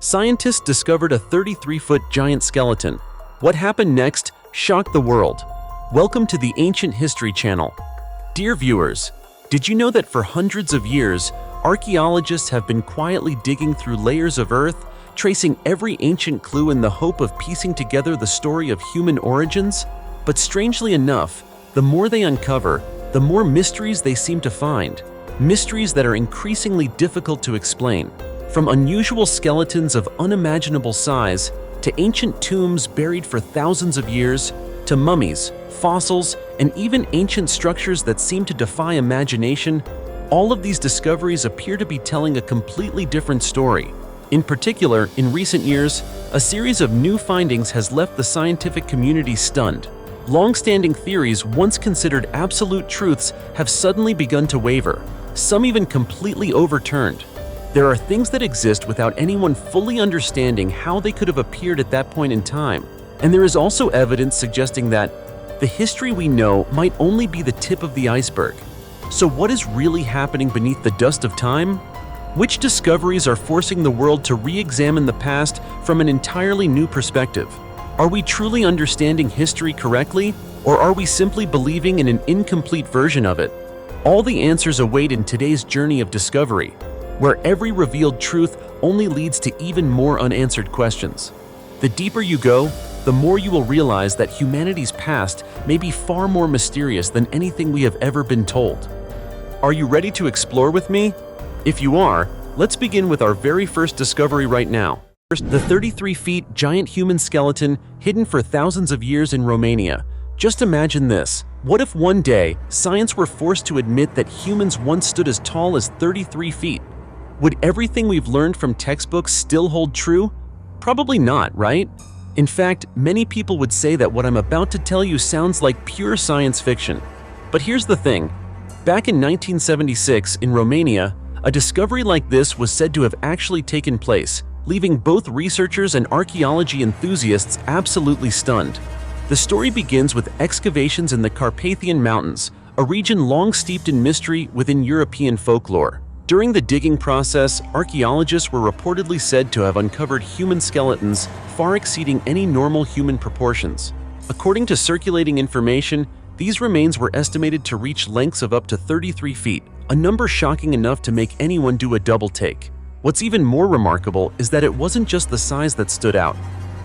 Scientists discovered a 33-foot giant skeleton. What happened next shocked the world. Welcome to the Ancient History Channel. Dear viewers, did you know that for hundreds of years, archaeologists have been quietly digging through layers of earth, tracing every ancient clue in the hope of piecing together the story of human origins? But strangely enough, the more they uncover, the more mysteries they seem to find. Mysteries that are increasingly difficult to explain. From unusual skeletons of unimaginable size, to ancient tombs buried for thousands of years, to mummies, fossils, and even ancient structures that seem to defy imagination, all of these discoveries appear to be telling a completely different story. In particular, in recent years, a series of new findings has left the scientific community stunned. Long-standing theories once considered absolute truths have suddenly begun to waver, some even completely overturned. There are things that exist without anyone fully understanding how they could have appeared at that point in time. And there is also evidence suggesting that the history we know might only be the tip of the iceberg. So what is really happening beneath the dust of time? Which discoveries are forcing the world to re-examine the past from an entirely new perspective? Are we truly understanding history correctly, or are we simply believing in an incomplete version of it? All the answers await in today's journey of discovery, where every revealed truth only leads to even more unanswered questions. The deeper you go, the more you will realize that humanity's past may be far more mysterious than anything we have ever been told. Are you ready to explore with me? If you are, let's begin with our very first discovery right now. First, the 33-foot giant human skeleton hidden for thousands of years in Romania. Just imagine this. What if one day, science were forced to admit that humans once stood as tall as 33 feet? Would everything we've learned from textbooks still hold true? Probably not, right? In fact, many people would say that what I'm about to tell you sounds like pure science fiction. But here's the thing. Back in 1976, in Romania, a discovery like this was said to have actually taken place, leaving both researchers and archaeology enthusiasts absolutely stunned. The story begins with excavations in the Carpathian Mountains, a region long steeped in mystery within European folklore. During the digging process, archaeologists were reportedly said to have uncovered human skeletons far exceeding any normal human proportions. According to circulating information, these remains were estimated to reach lengths of up to 33 feet, a number shocking enough to make anyone do a double take. What's even more remarkable is that it wasn't just the size that stood out.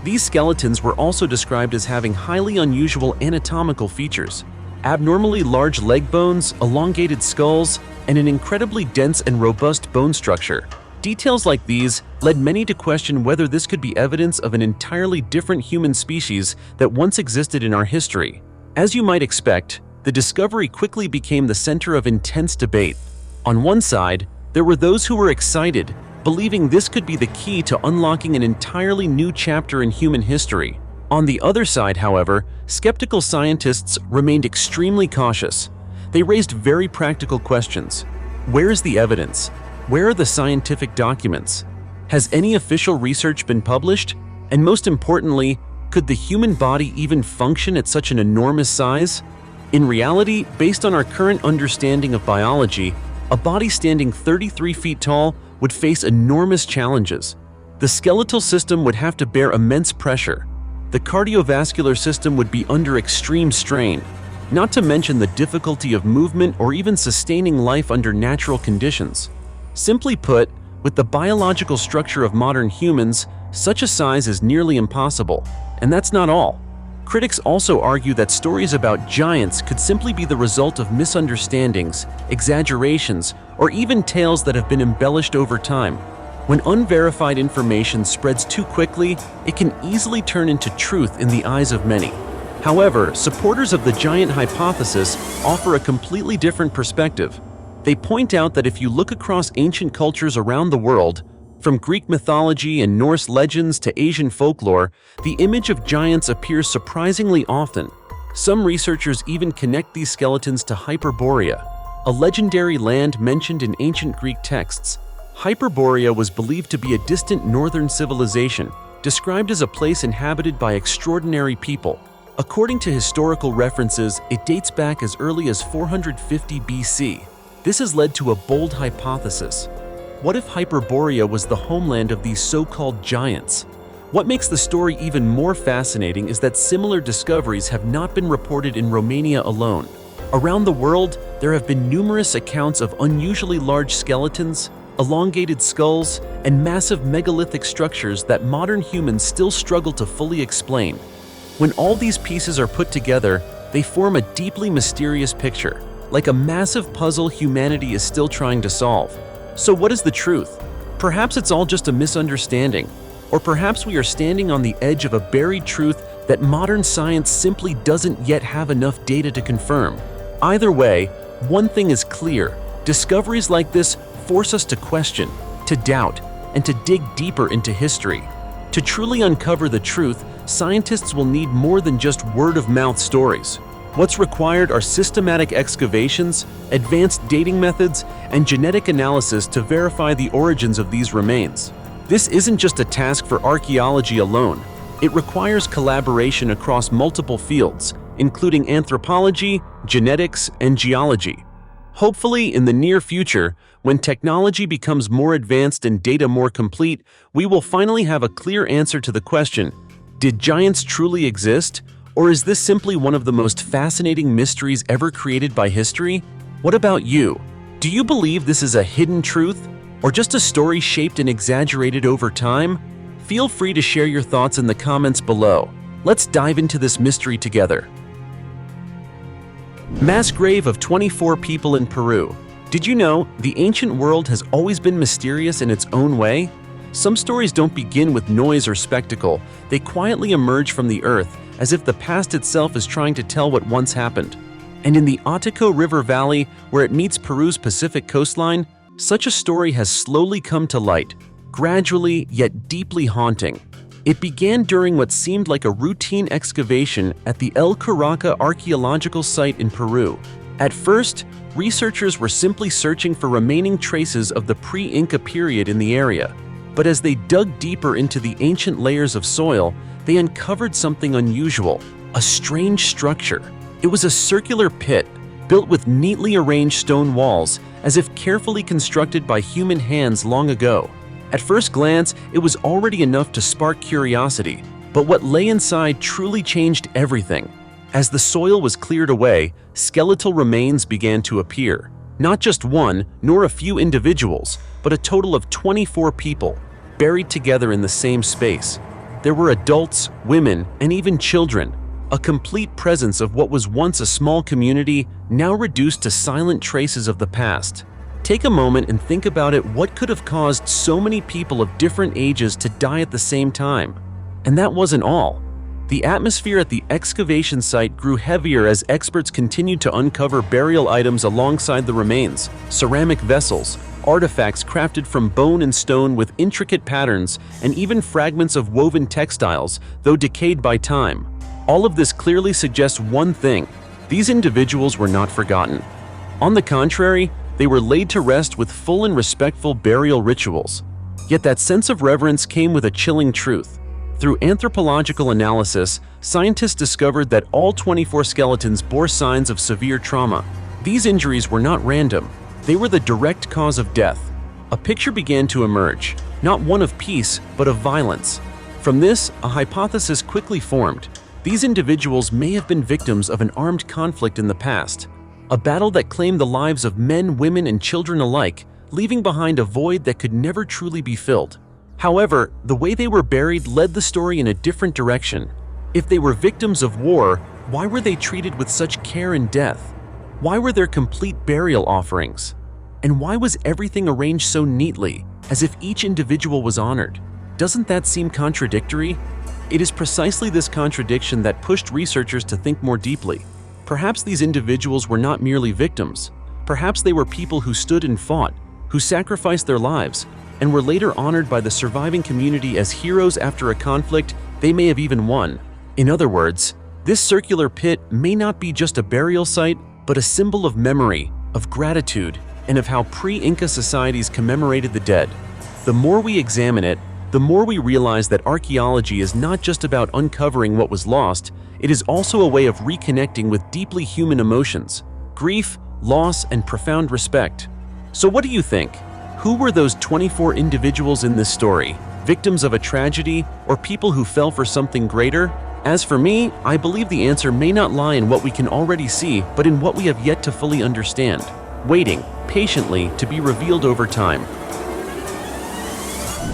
These skeletons were also described as having highly unusual anatomical features. Abnormally large leg bones, elongated skulls, and an incredibly dense and robust bone structure. Details like these led many to question whether this could be evidence of an entirely different human species that once existed in our history. As you might expect, the discovery quickly became the center of intense debate. On one side, there were those who were excited, believing this could be the key to unlocking an entirely new chapter in human history. On the other side, however, skeptical scientists remained extremely cautious. They raised very practical questions. Where is the evidence? Where are the scientific documents? Has any official research been published? And most importantly, could the human body even function at such an enormous size? In reality, based on our current understanding of biology, a body standing 33 feet tall would face enormous challenges. The skeletal system would have to bear immense pressure. The cardiovascular system would be under extreme strain, not to mention the difficulty of movement or even sustaining life under natural conditions. Simply put, with the biological structure of modern humans, such a size is nearly impossible. And that's not all. Critics also argue that stories about giants could simply be the result of misunderstandings, exaggerations, or even tales that have been embellished over time. When unverified information spreads too quickly, it can easily turn into truth in the eyes of many. However, supporters of the giant hypothesis offer a completely different perspective. They point out that if you look across ancient cultures around the world, from Greek mythology and Norse legends to Asian folklore, the image of giants appears surprisingly often. Some researchers even connect these skeletons to Hyperborea, a legendary land mentioned in ancient Greek texts. Hyperborea was believed to be a distant northern civilization, described as a place inhabited by extraordinary people. According to historical references, it dates back as early as 450 BC. This has led to a bold hypothesis. What if Hyperborea was the homeland of these so-called giants? What makes the story even more fascinating is that similar discoveries have not been reported in Romania alone. Around the world, there have been numerous accounts of unusually large skeletons, elongated skulls, and massive megalithic structures that modern humans still struggle to fully explain. When all these pieces are put together, they form a deeply mysterious picture, like a massive puzzle humanity is still trying to solve. So what is the truth? Perhaps it's all just a misunderstanding, or perhaps we are standing on the edge of a buried truth that modern science simply doesn't yet have enough data to confirm. Either way, one thing is clear: discoveries like this force us to question, to doubt, and to dig deeper into history. To truly uncover the truth, scientists will need more than just word-of-mouth stories. What's required are systematic excavations, advanced dating methods, and genetic analysis to verify the origins of these remains. This isn't just a task for archaeology alone. It requires collaboration across multiple fields, including anthropology, genetics, and geology. Hopefully, in the near future, when technology becomes more advanced and data more complete, we will finally have a clear answer to the question: did giants truly exist? Or is this simply one of the most fascinating mysteries ever created by history? What about you? Do you believe this is a hidden truth, or just a story shaped and exaggerated over time? Feel free to share your thoughts in the comments below. Let's dive into this mystery together. Mass grave of 24 people in Peru. Did you know the ancient world has always been mysterious in its own way? Some stories don't begin with noise or spectacle. They quietly emerge from the earth, as if the past itself is trying to tell what once happened. And in the Otico River Valley, where it meets Peru's Pacific coastline, such a story has slowly come to light, gradually yet deeply haunting. It began during what seemed like a routine excavation at the El Caraca archaeological site in Peru. At first, researchers were simply searching for remaining traces of the pre-Inca period in the area. But as they dug deeper into the ancient layers of soil, they uncovered something unusual: a strange structure. It was a circular pit, built with neatly arranged stone walls, as if carefully constructed by human hands long ago. At first glance, it was already enough to spark curiosity, but what lay inside truly changed everything. As the soil was cleared away, skeletal remains began to appear. Not just one, nor a few individuals, but a total of 24 people, buried together in the same space. There were adults, women, and even children, a complete presence of what was once a small community, now reduced to silent traces of the past. Take a moment and think about it. What could have caused so many people of different ages to die at the same time? And that wasn't all. The atmosphere at the excavation site grew heavier as experts continued to uncover burial items alongside the remains: ceramic vessels, artifacts crafted from bone and stone with intricate patterns, and even fragments of woven textiles, though decayed by time. All of this clearly suggests one thing: these individuals were not forgotten. On the contrary, they were laid to rest with full and respectful burial rituals. Yet that sense of reverence came with a chilling truth. Through anthropological analysis, scientists discovered that all 24 skeletons bore signs of severe trauma. These injuries were not random. They were the direct cause of death. A picture began to emerge, not one of peace, but of violence. From this, a hypothesis quickly formed. These individuals may have been victims of an armed conflict in the past, a battle that claimed the lives of men, women, and children alike, leaving behind a void that could never truly be filled. However, the way they were buried led the story in a different direction. If they were victims of war, why were they treated with such care and death? Why were there complete burial offerings? And why was everything arranged so neatly, as if each individual was honored? Doesn't that seem contradictory? It is precisely this contradiction that pushed researchers to think more deeply. Perhaps these individuals were not merely victims. Perhaps they were people who stood and fought, who sacrificed their lives, and were later honored by the surviving community as heroes after a conflict they may have even won. In other words, this circular pit may not be just a burial site, but a symbol of memory, of gratitude, and of how pre-Inca societies commemorated the dead. The more we examine it, the more we realize that archaeology is not just about uncovering what was lost, it is also a way of reconnecting with deeply human emotions: grief, loss, and profound respect. So what do you think? Who were those 24 individuals in this story? Victims of a tragedy, or people who fell for something greater? As for me, I believe the answer may not lie in what we can already see, but in what we have yet to fully understand, waiting patiently to be revealed over time.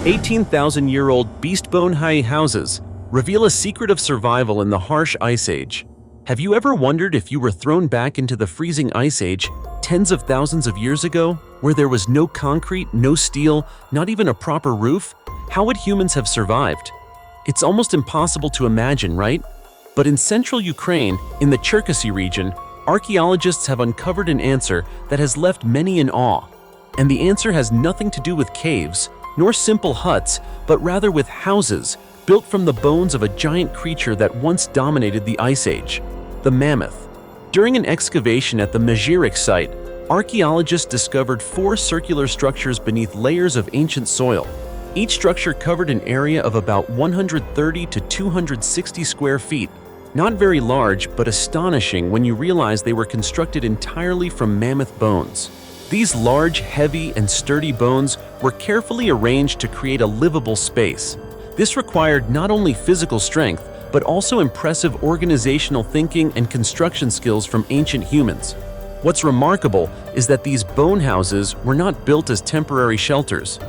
18,000-year-old beast-bone high houses reveal a secret of survival in the harsh Ice Age. Have you ever wondered if you were thrown back into the freezing Ice Age tens of thousands of years ago, where there was no concrete, no steel, not even a proper roof? How would humans have survived? It's almost impossible to imagine, right? But in central Ukraine, in the Cherkasy region, archaeologists have uncovered an answer that has left many in awe. And the answer has nothing to do with caves, nor simple huts, but rather with houses built from the bones of a giant creature that once dominated the Ice Age, the Mammoth. During an excavation at the Mazhirik site, archaeologists discovered 4 circular structures beneath layers of ancient soil. Each structure covered an area of about 130 to 260 square feet. Not very large, but astonishing when you realize they were constructed entirely from mammoth bones. These large, heavy, and sturdy bones were carefully arranged to create a livable space. This required not only physical strength, but also impressive organizational thinking and construction skills from ancient humans. What's remarkable is that these bone houses were not built as temporary shelters.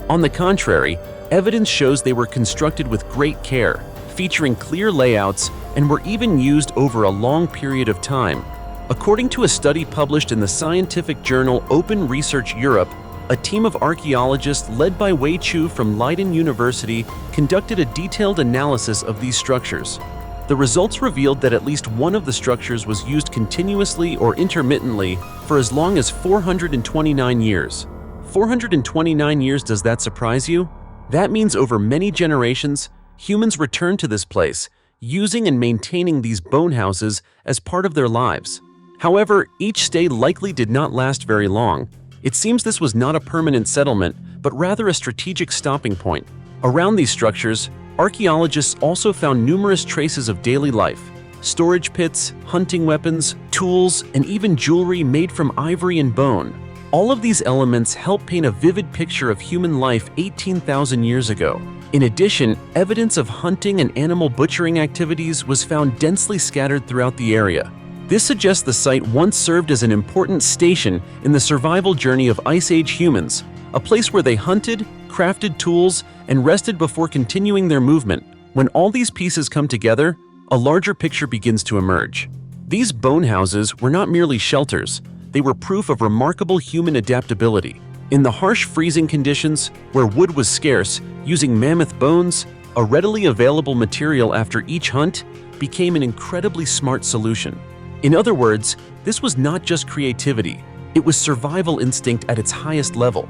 On the contrary, evidence shows they were constructed with great care, featuring clear layouts, and were even used over a long period of time. According to a study published in the scientific journal Open Research Europe, a team of archaeologists led by Wei Chu from Leiden University conducted a detailed analysis of these structures. The results revealed that at least one of the structures was used continuously or intermittently for as long as 429 years. 429 years, does that surprise you? That means over many generations, humans returned to this place, using and maintaining these bone houses as part of their lives. However, each stay likely did not last very long. It seems this was not a permanent settlement, but rather a strategic stopping point. Around these structures, archaeologists also found numerous traces of daily life: storage pits, hunting weapons, tools, and even jewelry made from ivory and bone. All of these elements help paint a vivid picture of human life 18,000 years ago. In addition, evidence of hunting and animal butchering activities was found densely scattered throughout the area. This suggests the site once served as an important station in the survival journey of Ice Age humans, a place where they hunted, crafted tools, and rested before continuing their movement. When all these pieces come together, a larger picture begins to emerge. These bone houses were not merely shelters, they were proof of remarkable human adaptability. In the harsh freezing conditions, where wood was scarce, using mammoth bones, a readily available material after each hunt, became an incredibly smart solution. In other words, this was not just creativity, it was survival instinct at its highest level.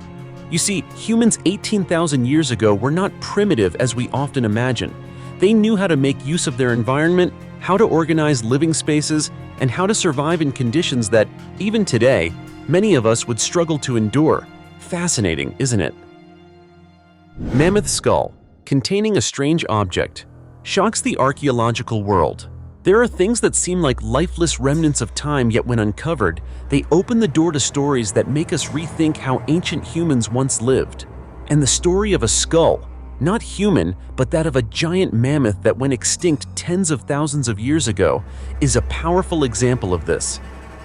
You see, humans 18,000 years ago were not primitive as we often imagine. They knew how to make use of their environment, how to organize living spaces, and how to survive in conditions that, even today, many of us would struggle to endure. Fascinating, isn't it? Mammoth skull, containing a strange object, shocks the archaeological world. There are things that seem like lifeless remnants of time, yet when uncovered, they open the door to stories that make us rethink how ancient humans once lived. And the story of a skull, not human, but that of a giant mammoth that went extinct tens of thousands of years ago, is a powerful example of this.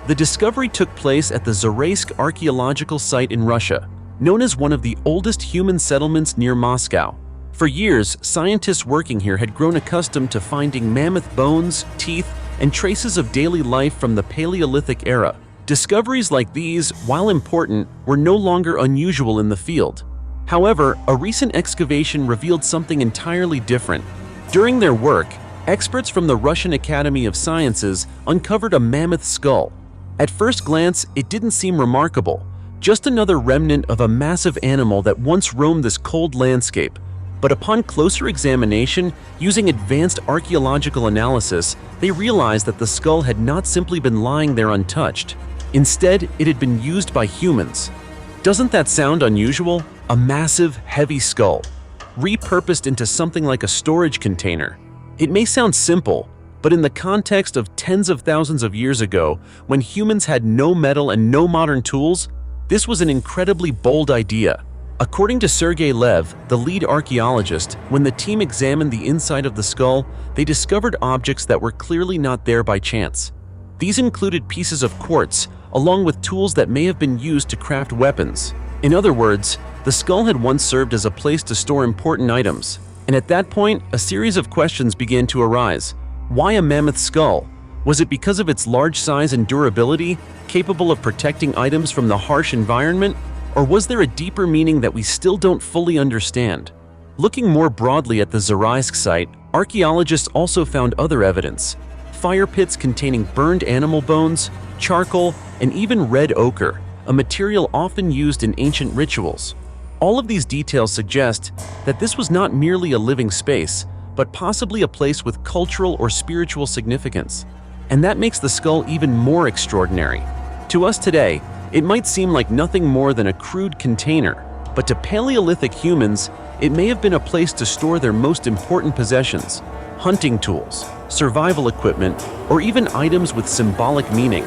The discovery took place at the Zaraysk archaeological site in Russia, known as one of the oldest human settlements near Moscow. For years, scientists working here had grown accustomed to finding mammoth bones, teeth, and traces of daily life from the Paleolithic era. Discoveries like these, while important, were no longer unusual in the field. However, a recent excavation revealed something entirely different. During their work, experts from the Russian Academy of Sciences uncovered a mammoth skull. At first glance, it didn't seem remarkable, just another remnant of a massive animal that once roamed this cold landscape. But upon closer examination, using advanced archaeological analysis, they realized that the skull had not simply been lying there untouched. Instead, it had been used by humans. Doesn't that sound unusual? A massive, heavy skull, repurposed into something like a storage container. It may sound simple, but in the context of tens of thousands of years ago, when humans had no metal and no modern tools, This was an incredibly bold idea. According to Sergei Lev, the lead archaeologist, when the team examined the inside of the skull, they discovered objects that were clearly not there by chance. These included pieces of quartz, along with tools that may have been used to craft weapons. In other words, the skull had once served as a place to store important items. And at that point, a series of questions began to arise. Why a mammoth skull? Was it because of its large size and durability, capable of protecting items from the harsh environment? Or was there a deeper meaning that we still don't fully understand? Looking more broadly at the Zaraisk site, archaeologists also found other evidence. Fire pits containing burned animal bones, charcoal, and even red ochre, a material often used in ancient rituals. All of these details suggest that this was not merely a living space, but possibly a place with cultural or spiritual significance. And that makes the skull even more extraordinary. To us today, it might seem like nothing more than a crude container, but to Paleolithic humans, it may have been a place to store their most important possessions: hunting tools, survival equipment, or even items with symbolic meaning.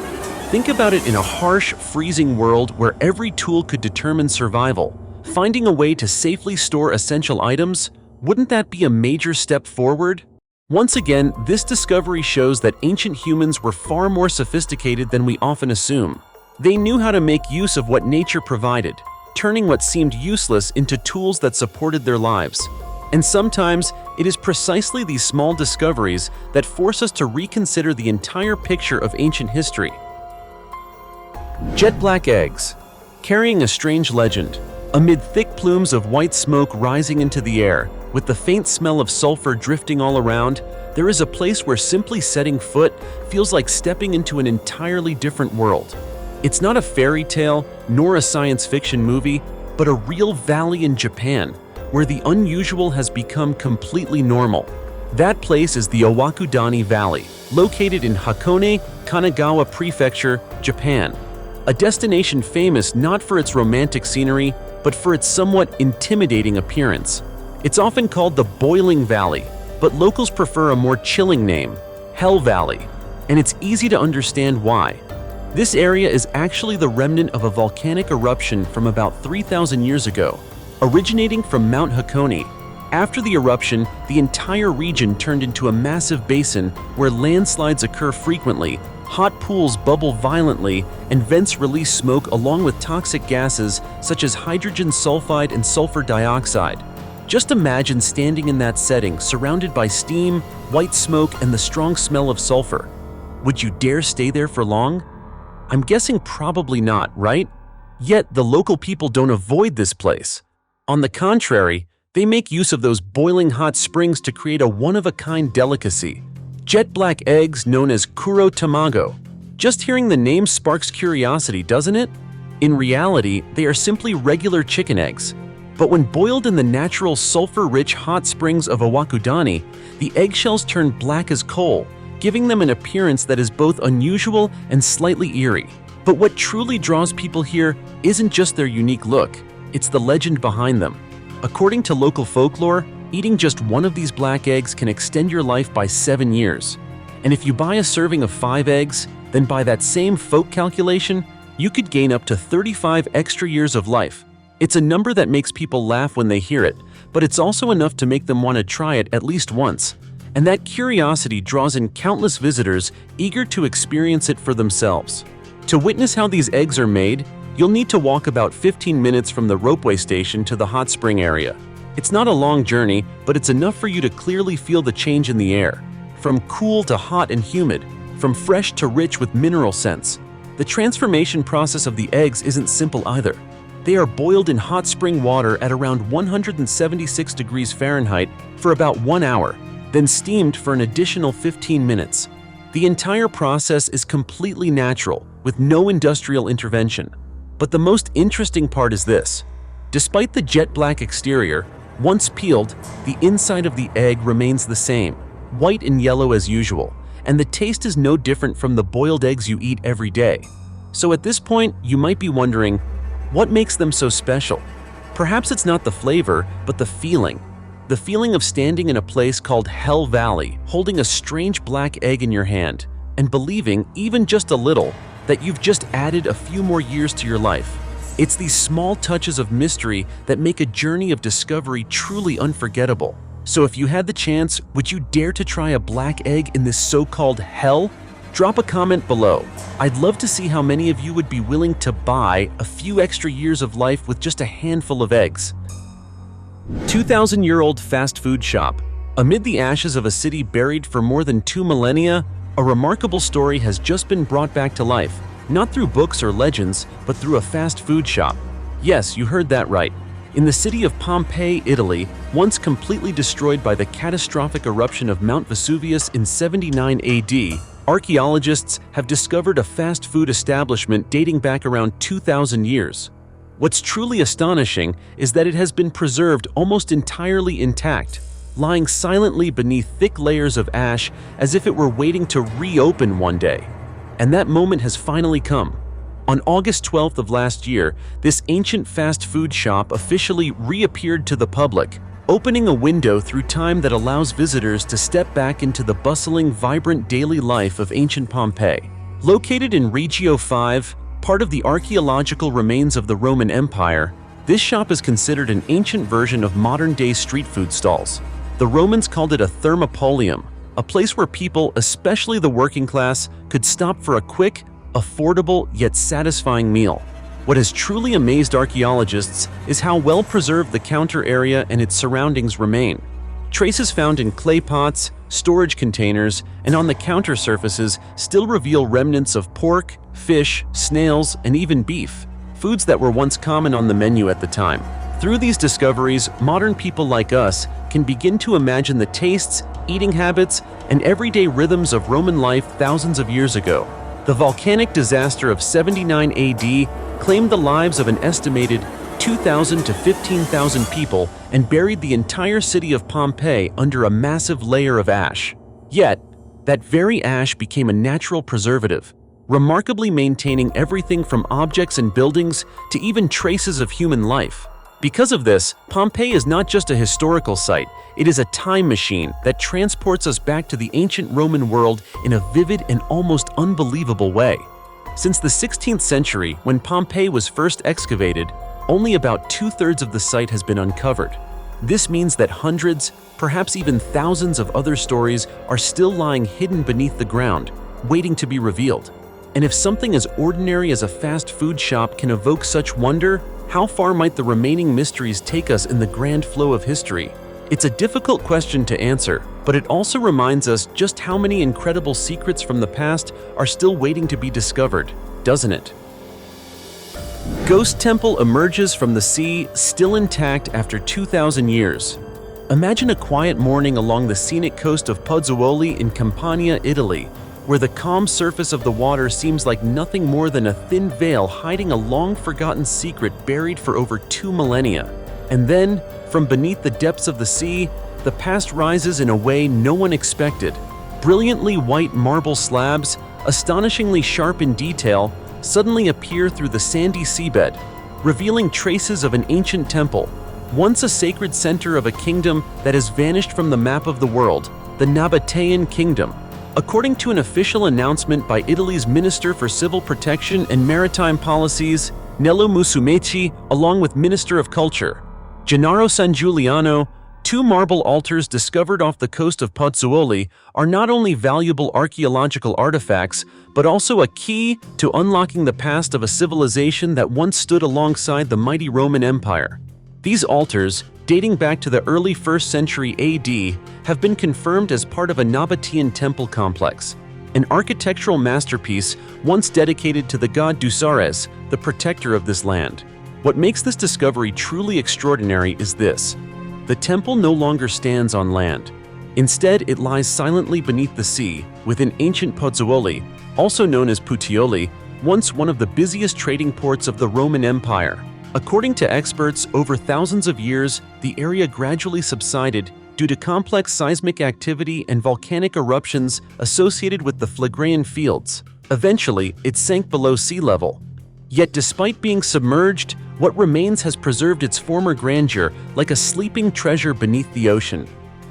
Think about it in a harsh, freezing world where every tool could determine survival. Finding a way to safely store essential items, wouldn't that be a major step forward? Once again, this discovery shows that ancient humans were far more sophisticated than we often assume. They knew how to make use of what nature provided, turning what seemed useless into tools that supported their lives. And sometimes, it is precisely these small discoveries that force us to reconsider the entire picture of ancient history. Jet black eggs, carrying a strange legend. Amid thick plumes of white smoke rising into the air, with the faint smell of sulfur drifting all around, there is a place where simply setting foot feels like stepping into an entirely different world. It's not a fairy tale, nor a science fiction movie, but a real valley in Japan, where the unusual has become completely normal. That place is the Owakudani Valley, located in Hakone, Kanagawa Prefecture, Japan. A destination famous not for its romantic scenery, but for its somewhat intimidating appearance. It's often called the Boiling Valley, but locals prefer a more chilling name, Hell Valley, and it's easy to understand why. This area is actually the remnant of a volcanic eruption from about 3,000 years ago, originating from Mount Hakone. After the eruption, the entire region turned into a massive basin where landslides occur frequently, hot pools bubble violently, and vents release smoke along with toxic gases such as hydrogen sulfide and sulfur dioxide. Just imagine standing in that setting, surrounded by steam, white smoke, and the strong smell of sulfur. Would you dare stay there for long? I'm guessing probably not, right? Yet the local people don't avoid this place. On the contrary, they make use of those boiling hot springs to create a one-of-a-kind delicacy: jet black eggs known as kuro tamago. Just hearing the name sparks curiosity, doesn't it? In reality, they are simply regular chicken eggs. But when boiled in the natural sulfur-rich hot springs of Owakudani, the eggshells turn black as coal, giving them an appearance that is both unusual and slightly eerie. But what truly draws people here isn't just their unique look, it's the legend behind them. According to local folklore, eating just one of these black eggs can extend your life by 7 years. And if you buy a serving of 5 eggs, then by that same folk calculation, you could gain up to 35 extra years of life. It's a number that makes people laugh when they hear it, but it's also enough to make them want to try it at least once. And that curiosity draws in countless visitors eager to experience it for themselves. To witness how these eggs are made, you'll need to walk about 15 minutes from the ropeway station to the hot spring area. It's not a long journey, but it's enough for you to clearly feel the change in the air. From cool to hot and humid, from fresh to rich with mineral scents. The transformation process of the eggs isn't simple either. They are boiled in hot spring water at around 176 degrees Fahrenheit for about 1 hour, then steamed for an additional 15 minutes. The entire process is completely natural, with no industrial intervention. But the most interesting part is this. Despite the jet black exterior, once peeled, the inside of the egg remains the same, white and yellow as usual, and the taste is no different from the boiled eggs you eat every day. So at this point, you might be wondering, what makes them so special? Perhaps it's not the flavor, but the feeling. The feeling of standing in a place called Hell Valley, holding a strange black egg in your hand, and believing, even just a little, that you've just added a few more years to your life. It's these small touches of mystery that make a journey of discovery truly unforgettable. So if you had the chance, would you dare to try a black egg in this so-called hell? Drop a comment below. I'd love to see how many of you would be willing to buy a few extra years of life with just a handful of eggs. 2,000-year-old fast food shop. Amid the ashes of a city buried for more than 2 millennia, a remarkable story has just been brought back to life, not through books or legends, but through a fast food shop. Yes, you heard that right. In the city of Pompeii, Italy, once completely destroyed by the catastrophic eruption of Mount Vesuvius in 79 AD, archaeologists have discovered a fast food establishment dating back around 2,000 years. What's truly astonishing is that it has been preserved almost entirely intact, lying silently beneath thick layers of ash as if it were waiting to reopen one day. And that moment has finally come. On August 12th of last year, this ancient fast food shop officially reappeared to the public, opening a window through time that allows visitors to step back into the bustling, vibrant daily life of ancient Pompeii. Located in Regio 5, part of the archaeological remains of the Roman Empire, this shop is considered an ancient version of modern-day street food stalls. The Romans called it a thermopolium, a place where people, especially the working class, could stop for a quick, affordable yet satisfying meal. What has truly amazed archaeologists is how well preserved the counter area and its surroundings remain. Traces found in clay pots, storage containers, and on the counter surfaces still reveal remnants of pork, fish, snails, and even beef, foods that were once common on the menu at the time. Through these discoveries, modern people like us can begin to imagine the tastes, eating habits, and everyday rhythms of Roman life thousands of years ago. The volcanic disaster of 79 AD claimed the lives of an estimated 2,000 to 15,000 people and buried the entire city of Pompeii under a massive layer of ash. Yet, that very ash became a natural preservative, remarkably maintaining everything from objects and buildings to even traces of human life. Because of this, Pompeii is not just a historical site, it is a time machine that transports us back to the ancient Roman world in a vivid and almost unbelievable way. Since the 16th century, when Pompeii was first excavated, only about 2/3 of the site has been uncovered. This means that hundreds, perhaps even thousands of other stories are still lying hidden beneath the ground, waiting to be revealed. And if something as ordinary as a fast food shop can evoke such wonder, how far might the remaining mysteries take us in the grand flow of history? It's a difficult question to answer, but it also reminds us just how many incredible secrets from the past are still waiting to be discovered, doesn't it? Ghost temple emerges from the sea, still intact after 2,000 years. Imagine a quiet morning along the scenic coast of Pozzuoli in Campania, Italy, where the calm surface of the water seems like nothing more than a thin veil hiding a long-forgotten secret buried for over 2 millennia. And then, from beneath the depths of the sea, the past rises in a way no one expected. Brilliantly white marble slabs, astonishingly sharp in detail, suddenly appear through the sandy seabed, revealing traces of an ancient temple, once a sacred center of a kingdom that has vanished from the map of the world, the Nabatean Kingdom. According to an official announcement by Italy's Minister for Civil Protection and Maritime Policies, Nello Musumeci, along with Minister of Culture, Gennaro San Giuliano, 2 marble altars discovered off the coast of Pozzuoli are not only valuable archaeological artifacts, but also a key to unlocking the past of a civilization that once stood alongside the mighty Roman Empire. These altars, dating back to the early 1st century AD, have been confirmed as part of a Nabatean temple complex, an architectural masterpiece once dedicated to the god Dusares, the protector of this land. What makes this discovery truly extraordinary is this: the temple no longer stands on land. Instead, it lies silently beneath the sea, within ancient Pozzuoli, also known as Puteoli, once one of the busiest trading ports of the Roman Empire. According to experts, over thousands of years, the area gradually subsided due to complex seismic activity and volcanic eruptions associated with the Phlegraean fields. Eventually, it sank below sea level. Yet despite being submerged, what remains has preserved its former grandeur like a sleeping treasure beneath the ocean.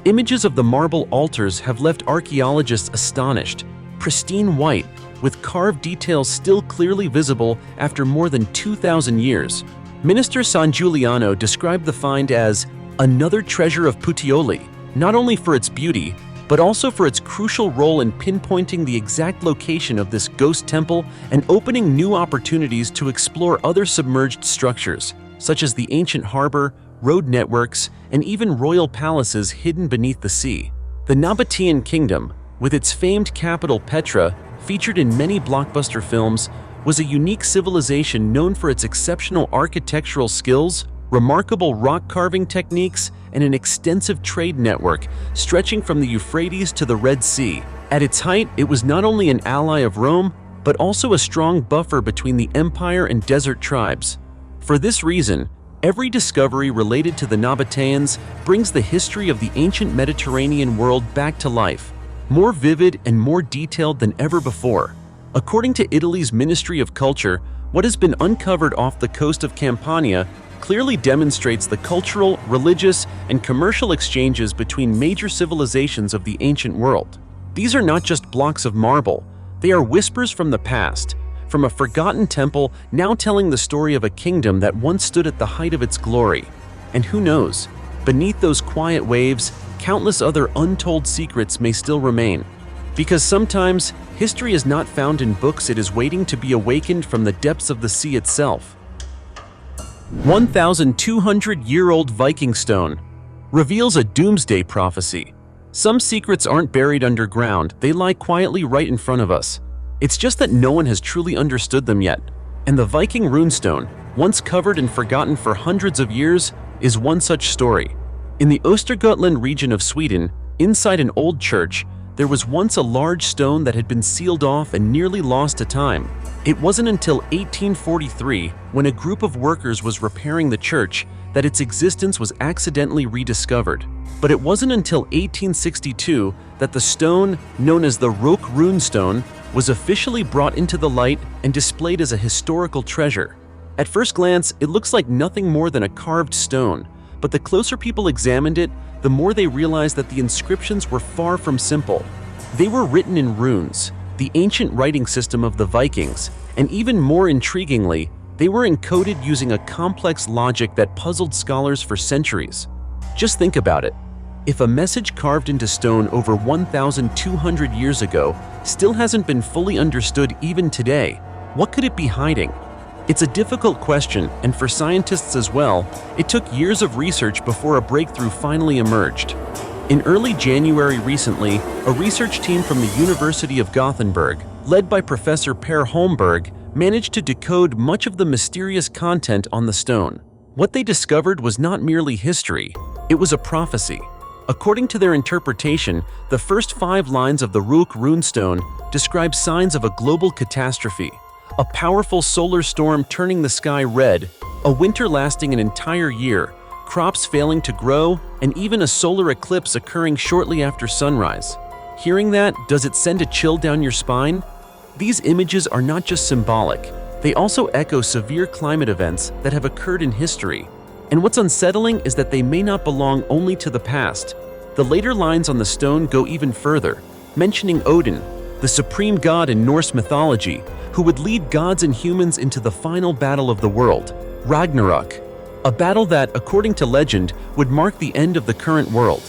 Images of the marble altars have left archaeologists astonished. Pristine white, with carved details still clearly visible after more than 2,000 years. Minister San Giuliano described the find as another treasure of Puteoli, not only for its beauty, but also for its crucial role in pinpointing the exact location of this ghost temple and opening new opportunities to explore other submerged structures, such as the ancient harbor, road networks, and even royal palaces hidden beneath the sea. The Nabatean Kingdom, with its famed capital Petra, featured in many blockbuster films, was a unique civilization known for its exceptional architectural skills, remarkable rock carving techniques, and an extensive trade network stretching from the Euphrates to the Red Sea. At its height, it was not only an ally of Rome, but also a strong buffer between the empire and desert tribes. For this reason, every discovery related to the Nabateans brings the history of the ancient Mediterranean world back to life, more vivid and more detailed than ever before. According to Italy's Ministry of Culture, what has been uncovered off the coast of Campania clearly demonstrates the cultural, religious, and commercial exchanges between major civilizations of the ancient world. These are not just blocks of marble, they are whispers from the past, from a forgotten temple now telling the story of a kingdom that once stood at the height of its glory. And who knows, beneath those quiet waves, countless other untold secrets may still remain. Because sometimes, history is not found in books, it is waiting to be awakened from the depths of the sea itself. 1,200-year-old Viking stone reveals a doomsday prophecy. Some secrets aren't buried underground, they lie quietly right in front of us. It's just that no one has truly understood them yet. And the Viking runestone, once covered and forgotten for hundreds of years, is one such story. In the Östergötland region of Sweden, inside an old church, there was once a large stone that had been sealed off and nearly lost to time. It wasn't until 1843, when a group of workers was repairing the church, that its existence was accidentally rediscovered. But it wasn't until 1862 that the stone, known as the Rock runestone, was officially brought into the light and displayed as a historical treasure. At first glance, it looks like nothing more than a carved stone, but the closer people examined it, the more they realized that the inscriptions were far from simple. They were written in runes, the ancient writing system of the Vikings, and even more intriguingly, they were encoded using a complex logic that puzzled scholars for centuries. Just think about it. If a message carved into stone over 1,200 years ago still hasn't been fully understood even today, what could it be hiding? It's a difficult question, and for scientists as well, it took years of research before a breakthrough finally emerged. In early January recently, a research team from the University of Gothenburg, led by Professor Per Holmberg, managed to decode much of the mysterious content on the stone. What they discovered was not merely history, it was a prophecy. According to their interpretation, the first 5 lines of the Rock runestone describe signs of a global catastrophe. A powerful solar storm turning the sky red, a winter lasting an entire year, crops failing to grow, and even a solar eclipse occurring shortly after sunrise. Hearing that, does it send a chill down your spine? These images are not just symbolic, they also echo severe climate events that have occurred in history. And what's unsettling is that they may not belong only to the past. The later lines on the stone go even further, mentioning Odin, the supreme god in Norse mythology, who would lead gods and humans into the final battle of the world, Ragnarok, a battle that, according to legend, would mark the end of the current world.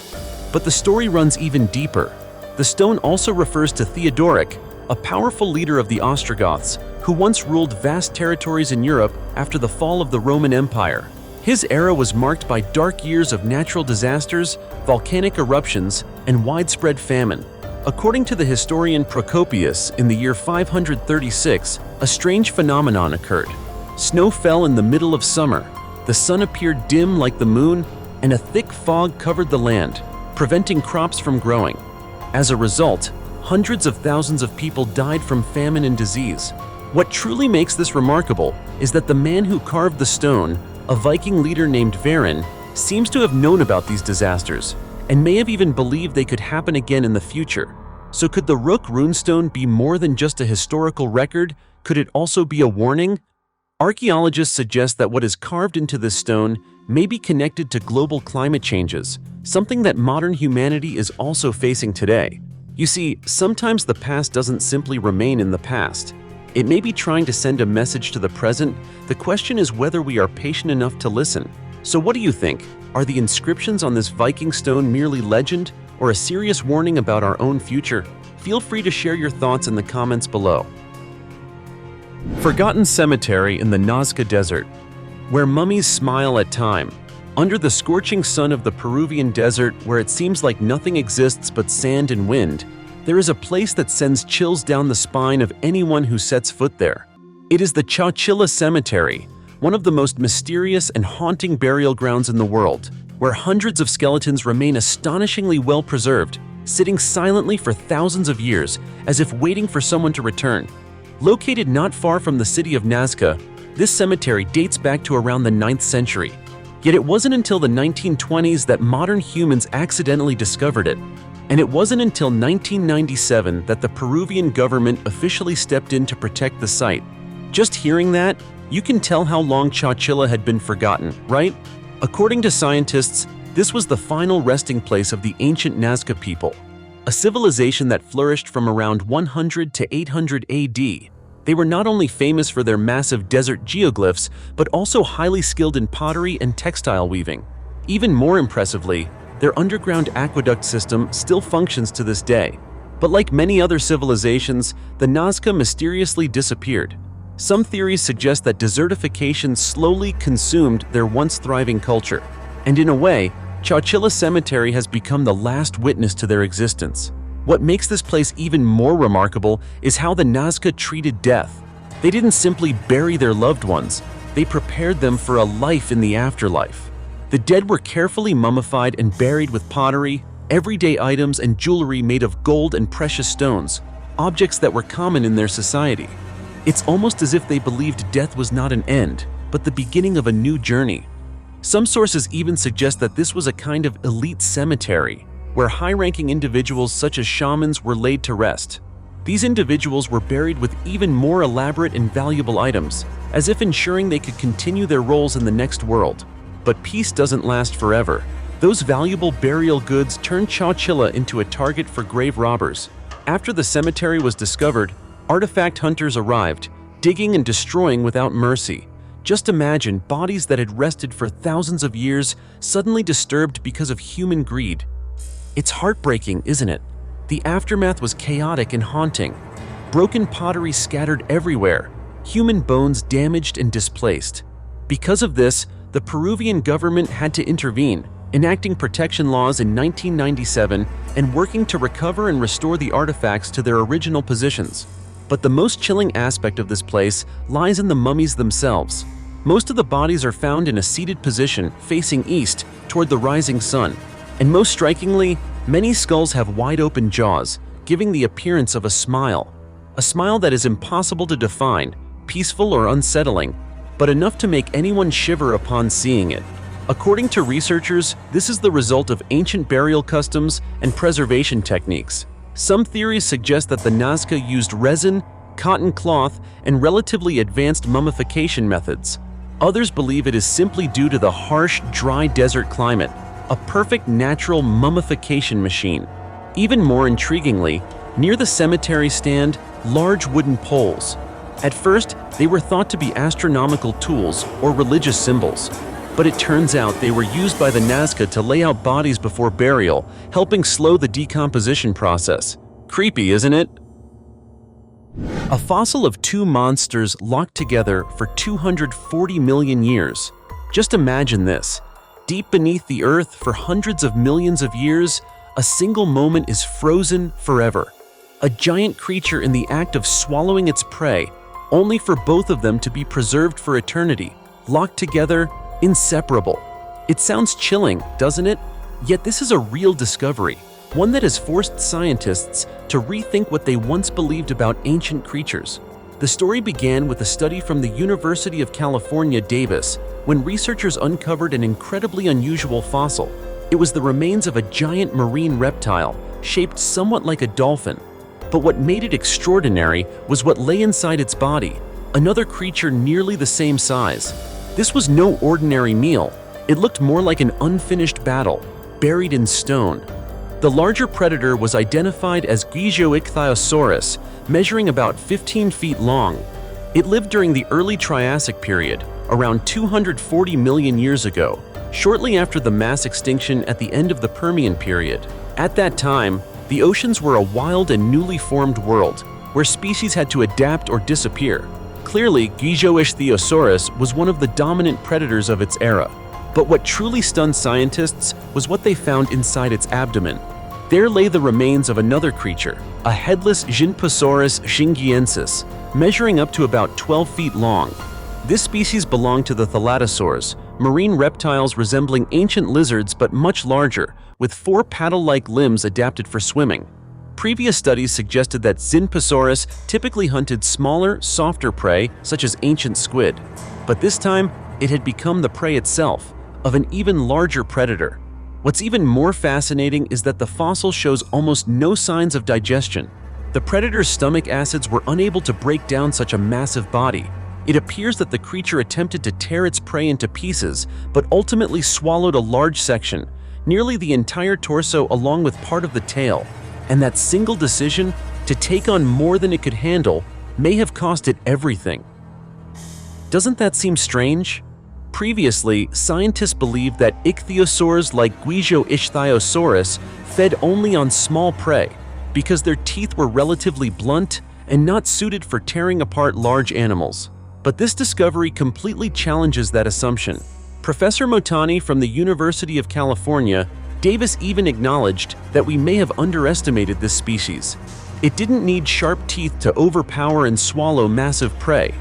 But the story runs even deeper. The stone also refers to Theodoric, a powerful leader of the Ostrogoths, who once ruled vast territories in Europe after the fall of the Roman Empire. His era was marked by dark years of natural disasters, volcanic eruptions, and widespread famine. According to the historian Procopius, in the year 536, a strange phenomenon occurred. Snow fell in the middle of summer, the sun appeared dim like the moon, and a thick fog covered the land, preventing crops from growing. As a result, hundreds of thousands of people died from famine and disease. What truly makes this remarkable is that the man who carved the stone, a Viking leader named Varin, seems to have known about these disasters, and may have even believed they could happen again in the future. So could the Rock runestone be more than just a historical record? Could it also be a warning? Archaeologists suggest that what is carved into this stone may be connected to global climate changes, something that modern humanity is also facing today. You see, sometimes the past doesn't simply remain in the past. It may be trying to send a message to the present. The question is whether we are patient enough to listen. So what do you think? Are the inscriptions on this Viking stone merely legend or a serious warning about our own future? Feel free to share your thoughts in the comments below. Forgotten cemetery in the Nazca Desert, where mummies smile at time. Under the scorching sun of the Peruvian desert, where it seems like nothing exists but sand and wind, there is a place that sends chills down the spine of anyone who sets foot there. It is the Chachilla Cemetery, one of the most mysterious and haunting burial grounds in the world, where hundreds of skeletons remain astonishingly well preserved, sitting silently for thousands of years, as if waiting for someone to return. Located not far from the city of Nazca, this cemetery dates back to around the 9th century. Yet it wasn't until the 1920s that modern humans accidentally discovered it. And it wasn't until 1997 that the Peruvian government officially stepped in to protect the site. Just hearing that, you can tell how long Chachilla had been forgotten, right? According to scientists, this was the final resting place of the ancient Nazca people, a civilization that flourished from around 100 to 800 AD. They were not only famous for their massive desert geoglyphs, but also highly skilled in pottery and textile weaving. Even more impressively, their underground aqueduct system still functions to this day. But like many other civilizations, the Nazca mysteriously disappeared. Some theories suggest that desertification slowly consumed their once thriving culture. And in a way, Chachilla Cemetery has become the last witness to their existence. What makes this place even more remarkable is how the Nazca treated death. They didn't simply bury their loved ones, they prepared them for a life in the afterlife. The dead were carefully mummified and buried with pottery, everyday items, and jewelry made of gold and precious stones, objects that were common in their society. It's almost as if they believed death was not an end, but the beginning of a new journey. Some sources even suggest that this was a kind of elite cemetery, where high-ranking individuals such as shamans were laid to rest. These individuals were buried with even more elaborate and valuable items, as if ensuring they could continue their roles in the next world. But peace doesn't last forever. Those valuable burial goods turned Chachilla into a target for grave robbers. After the cemetery was discovered, artifact hunters arrived, digging and destroying without mercy. Just imagine bodies that had rested for thousands of years suddenly disturbed because of human greed. It's heartbreaking, isn't it? The aftermath was chaotic and haunting. Broken pottery scattered everywhere, human bones damaged and displaced. Because of this, the Peruvian government had to intervene, enacting protection laws in 1997 and working to recover and restore the artifacts to their original positions. But the most chilling aspect of this place lies in the mummies themselves. Most of the bodies are found in a seated position facing east toward the rising sun. And most strikingly, many skulls have wide-open jaws, giving the appearance of a smile that is impossible to define, peaceful or unsettling, but enough to make anyone shiver upon seeing it. According to researchers, this is the result of ancient burial customs and preservation techniques. Some theories suggest that the Nazca used resin, cotton cloth, and relatively advanced mummification methods. Others believe it is simply due to the harsh, dry desert climate, a perfect natural mummification machine. Even more intriguingly, near the cemetery stand large wooden poles. At first, they were thought to be astronomical tools or religious symbols, but it turns out they were used by the Nazca to lay out bodies before burial, helping slow the decomposition process. Creepy, isn't it? A fossil of two monsters locked together for 240 million years. Just imagine this. Deep beneath the earth for hundreds of millions of years, a single moment is frozen forever. A giant creature in the act of swallowing its prey, only for both of them to be preserved for eternity, locked together, inseparable. It sounds chilling, doesn't it? Yet this is a real discovery, one that has forced scientists to rethink what they once believed about ancient creatures. The story began with a study from the University of California, Davis, when researchers uncovered an incredibly unusual fossil. It was the remains of a giant marine reptile, shaped somewhat like a dolphin. But what made it extraordinary was what lay inside its body, another creature nearly the same size. This was no ordinary meal. It looked more like an unfinished battle, buried in stone. The larger predator was identified as Ichthyosaurus, measuring about 15 feet long. It lived during the early Triassic period, around 240 million years ago, shortly after the mass extinction at the end of the Permian period. At that time, the oceans were a wild and newly formed world, where species had to adapt or disappear. Clearly, Ichthyosaurus was one of the dominant predators of its era. But what truly stunned scientists was what they found inside its abdomen. There lay the remains of another creature, a headless Zinposaurus shingiensis, measuring up to about 12 feet long. This species belonged to the thalattosaurs, marine reptiles resembling ancient lizards but much larger, with 4 paddle-like limbs adapted for swimming. Previous studies suggested that Zinposaurus typically hunted smaller, softer prey, such as ancient squid. But this time, it had become the prey itself, of an even larger predator. What's even more fascinating is that the fossil shows almost no signs of digestion. The predator's stomach acids were unable to break down such a massive body. It appears that the creature attempted to tear its prey into pieces, but ultimately swallowed a large section, nearly the entire torso along with part of the tail. And that single decision, to take on more than it could handle, may have cost it everything. Doesn't that seem strange? Previously, scientists believed that ichthyosaurs like Ichthyosaurus fed only on small prey because their teeth were relatively blunt and not suited for tearing apart large animals. But this discovery completely challenges that assumption. Professor Motani from the University of California, Davis even acknowledged that we may have underestimated this species. It didn't need sharp teeth to overpower and swallow massive prey.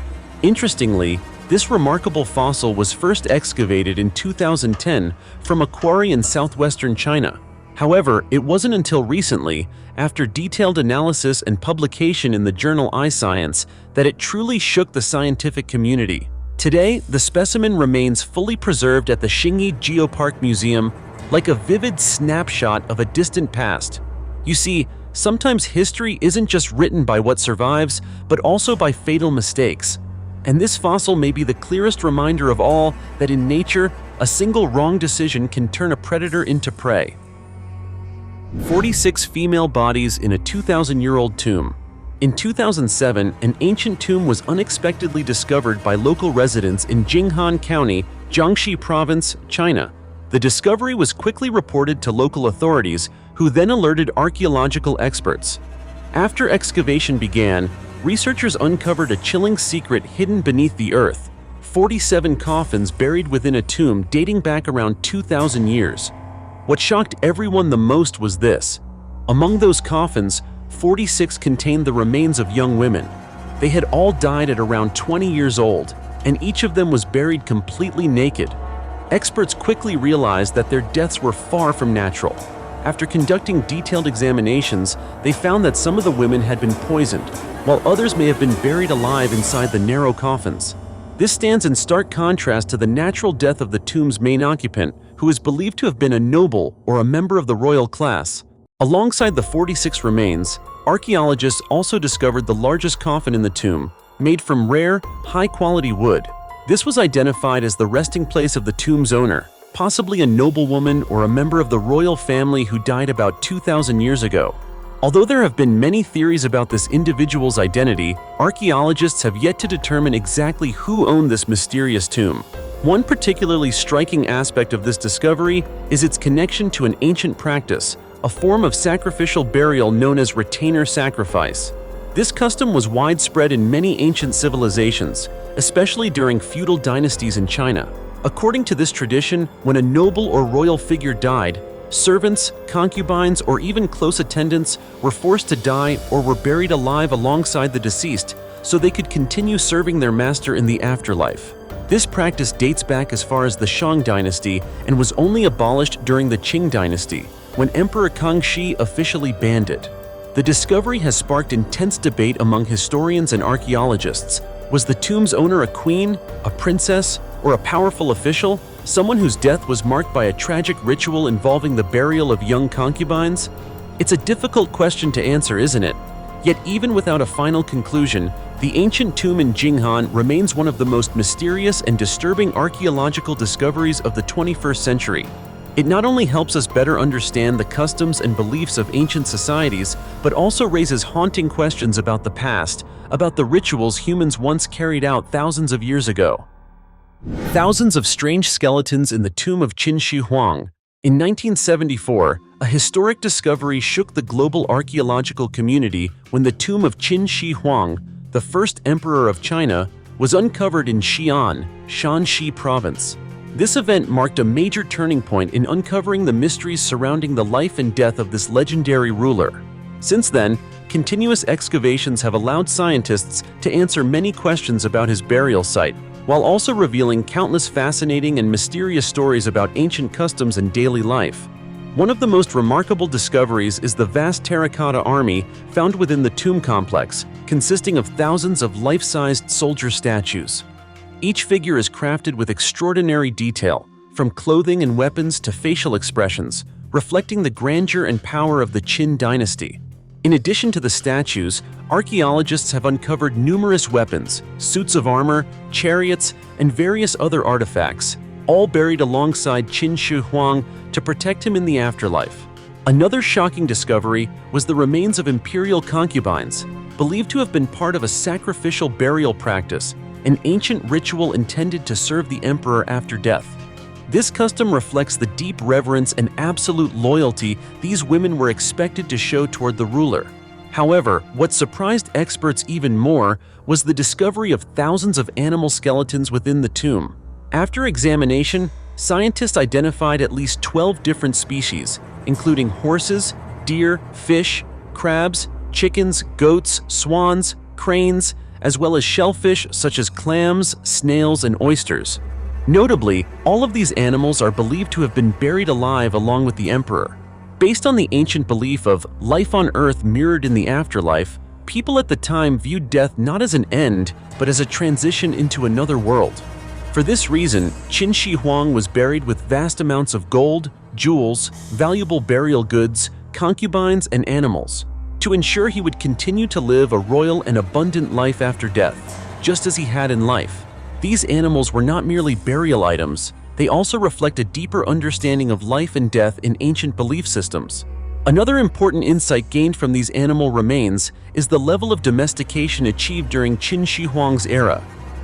Interestingly, this remarkable fossil was first excavated in 2010 from a quarry in southwestern China. However, it wasn't until recently, after detailed analysis and publication in the journal iScience, that it truly shook the scientific community. Today, the specimen remains fully preserved at the Xingyi Geopark Museum, like a vivid snapshot of a distant past. You see, sometimes history isn't just written by what survives, but also by fatal mistakes. And this fossil may be the clearest reminder of all that in nature, a single wrong decision can turn a predator into prey. 46 female bodies in a 2,000-year-old tomb. In 2007, an ancient tomb was unexpectedly discovered by local residents in Jinghan County, Jiangxi Province, China. The discovery was quickly reported to local authorities, who then alerted archaeological experts. After excavation began, researchers uncovered a chilling secret hidden beneath the earth: 47 coffins buried within a tomb dating back around 2,000 years. What shocked everyone the most was this. Among those coffins, 46 contained the remains of young women. They had all died at around 20 years old, and each of them was buried completely naked. Experts quickly realized that their deaths were far from natural. After conducting detailed examinations, they found that some of the women had been poisoned, while others may have been buried alive inside the narrow coffins. This stands in stark contrast to the natural death of the tomb's main occupant, who is believed to have been a noble or a member of the royal class. Alongside the 46 remains, archaeologists also discovered the largest coffin in the tomb, made from rare, high-quality wood. This was identified as the resting place of the tomb's owner, possibly a noblewoman or a member of the royal family who died about 2,000 years ago. Although there have been many theories about this individual's identity, archaeologists have yet to determine exactly who owned this mysterious tomb. One particularly striking aspect of this discovery is its connection to an ancient practice, a form of sacrificial burial known as retainer sacrifice. This custom was widespread in many ancient civilizations, especially during feudal dynasties in China. According to this tradition, when a noble or royal figure died, servants, concubines, or even close attendants were forced to die or were buried alive alongside the deceased so they could continue serving their master in the afterlife. This practice dates back as far as the Shang dynasty and was only abolished during the Qing dynasty, when Emperor Kangxi officially banned it. The discovery has sparked intense debate among historians and archaeologists. Was the tomb's owner a queen, a princess, or a powerful official, someone whose death was marked by a tragic ritual involving the burial of young concubines? It's a difficult question to answer, isn't it? Yet even without a final conclusion, the ancient tomb in Jinghan remains one of the most mysterious and disturbing archaeological discoveries of the 21st century. It not only helps us better understand the customs and beliefs of ancient societies, but also raises haunting questions about the past, about the rituals humans once carried out thousands of years ago. Thousands of strange skeletons in the tomb of Qin Shi Huang. In 1974, a historic discovery shook the global archaeological community when the tomb of Qin Shi Huang, the first emperor of China, was uncovered in Xi'an, Shanxi province. This event marked a major turning point in uncovering the mysteries surrounding the life and death of this legendary ruler. Since then, continuous excavations have allowed scientists to answer many questions about his burial site, while also revealing countless fascinating and mysterious stories about ancient customs and daily life. One of the most remarkable discoveries is the vast terracotta army found within the tomb complex, consisting of thousands of life-sized soldier statues. Each figure is crafted with extraordinary detail, from clothing and weapons to facial expressions, reflecting the grandeur and power of the Qin dynasty. In addition to the statues, archaeologists have uncovered numerous weapons, suits of armor, chariots, and various other artifacts, all buried alongside Qin Shi Huang to protect him in the afterlife. Another shocking discovery was the remains of imperial concubines, believed to have been part of a sacrificial burial practice, an ancient ritual intended to serve the emperor after death. This custom reflects the deep reverence and absolute loyalty these women were expected to show toward the ruler. However, what surprised experts even more was the discovery of thousands of animal skeletons within the tomb. After examination, scientists identified at least 12 different species, including horses, deer, fish, crabs, chickens, goats, swans, cranes, as well as shellfish such as clams, snails, and oysters. Notably, all of these animals are believed to have been buried alive along with the emperor. Based on the ancient belief of life on Earth mirrored in the afterlife, people at the time viewed death not as an end, but as a transition into another world. For this reason, Qin Shi Huang was buried with vast amounts of gold, jewels, valuable burial goods, concubines, and animals, to ensure he would continue to live a royal and abundant life after death, just as he had in life. These animals were not merely burial items, they also reflect a deeper understanding of life and death in ancient belief systems. Another important insight gained from these animal remains is the level of domestication achieved during Qin Shi Huang's era.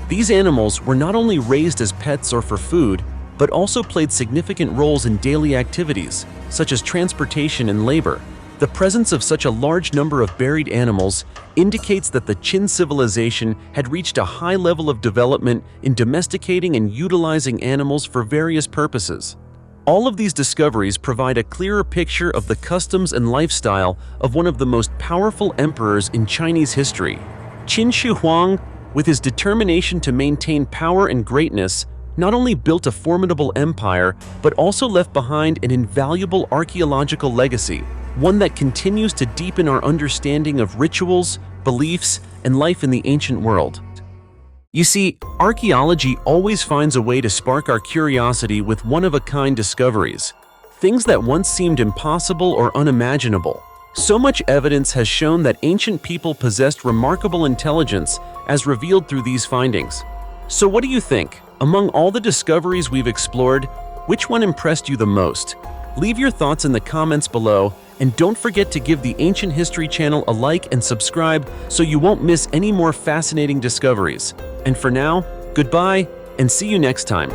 These animals were not only raised as pets or for food, but also played significant roles in daily activities, such as transportation and labor. The presence of such a large number of buried animals indicates that the Qin civilization had reached a high level of development in domesticating and utilizing animals for various purposes. All of these discoveries provide a clearer picture of the customs and lifestyle of one of the most powerful emperors in Chinese history. Qin Shi Huang, with his determination to maintain power and greatness, not only built a formidable empire, but also left behind an invaluable archaeological legacy, one that continues to deepen our understanding of rituals, beliefs, and life in the ancient world. You see, archaeology always finds a way to spark our curiosity with one-of-a-kind discoveries, things that once seemed impossible or unimaginable. So much evidence has shown that ancient people possessed remarkable intelligence as revealed through these findings. So what do you think? Among all the discoveries we've explored, which one impressed you the most? Leave your thoughts in the comments below, and don't forget to give the Ancient History channel a like and subscribe so you won't miss any more fascinating discoveries. And for now, goodbye and see you next time.